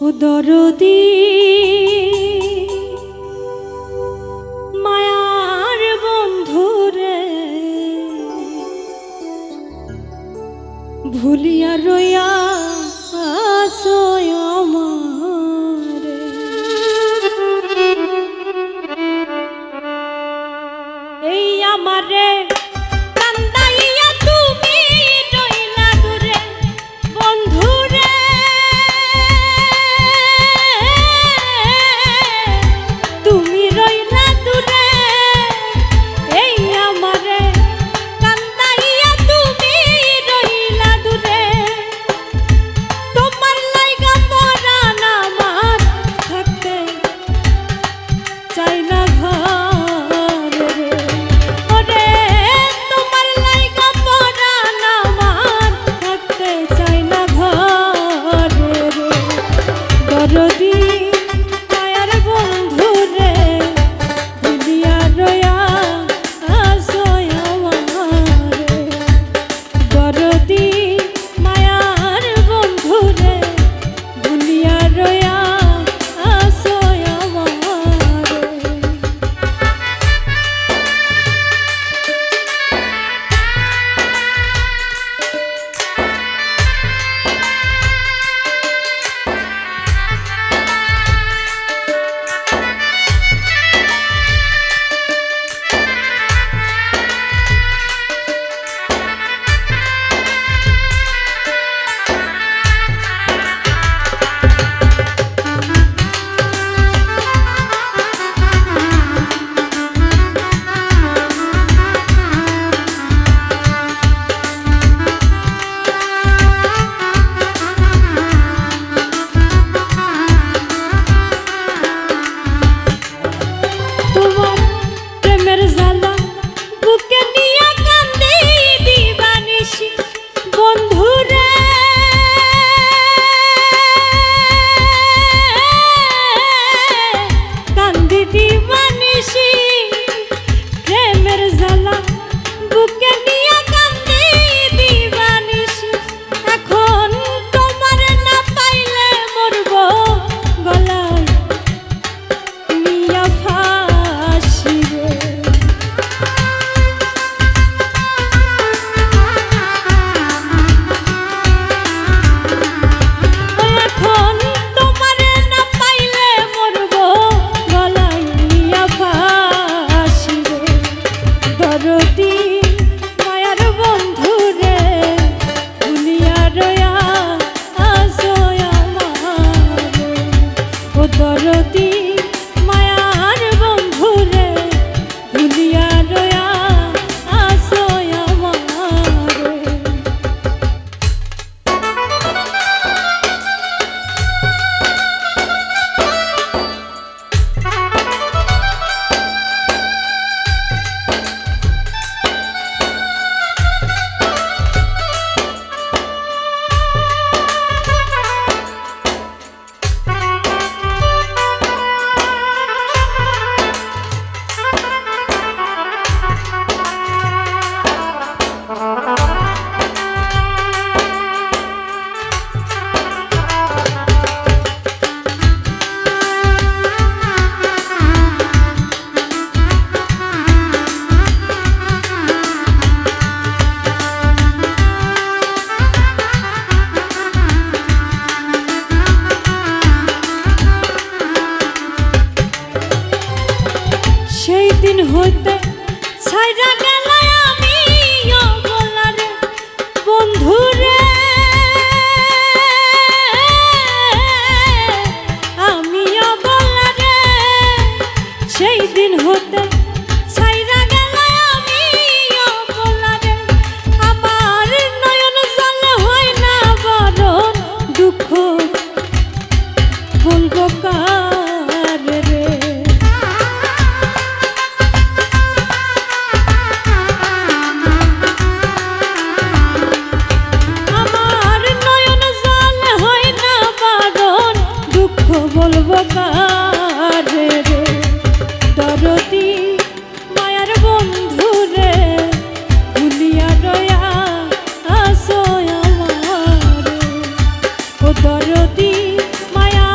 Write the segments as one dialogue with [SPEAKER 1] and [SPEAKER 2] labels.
[SPEAKER 1] ও দরদি মায়ার বন্ধুরে ভুলিয়া রইয়া আসয় আমারে এই আমারে কান্দাইয়া তুমি রইলা দূরে বন্ধুরে তুমি রইলা দূরে এই আমারে কান্দাইয়া তুমি রইলা দূরে তোমার লাইগা পরাণ আমার থাকতে চাই না ঘরে ওরে তোমার লাইগা পরাণ আমার থাকতে চাই না ঘরে দরদি মায়ার বন্ধুরে ভুলিয়া রইয়া আসয় আমারে দরদি মায়ার বন্ধুরে ভুলিয়া রইয়া আসয় আমারে তোমার প্রেমের জ্বালা বুকে নিয়া কান্দি দিবানিশি বন্ধুরে কান্দি দিবানিশি প্রেমের জ্বালা বুকে নিয়া কান্দি দিবানিশি এখন তোমার না পাইলে মরব গলায় নিয়া ফাঁসি রে এখন তোমারে না পাইলে মরব গলায় নিয়া ফাঁসি রে দরদি মায়ার বন্ধুরে ভুলিয়া রইয়া আসয় আমারে ও দরদি মায়ার বন্ধুরে ভুলিয়া রইয়া আসয় আমারে সেই দিন হইতে ছাইরা গেল আমি অবলারে বন্ধুরে আমি অবলারে সেই দিন হতে ছাইরা গেল আমি অবলারে আমার নয়ন জল হয় না বরণ দুঃখ বলবো কারে রে বলবো কারে রে দরদি মায়ার বন্ধুরে ভুলিয়া রইয়া আসয় আমারে ও দরদি মায়া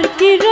[SPEAKER 1] আর কি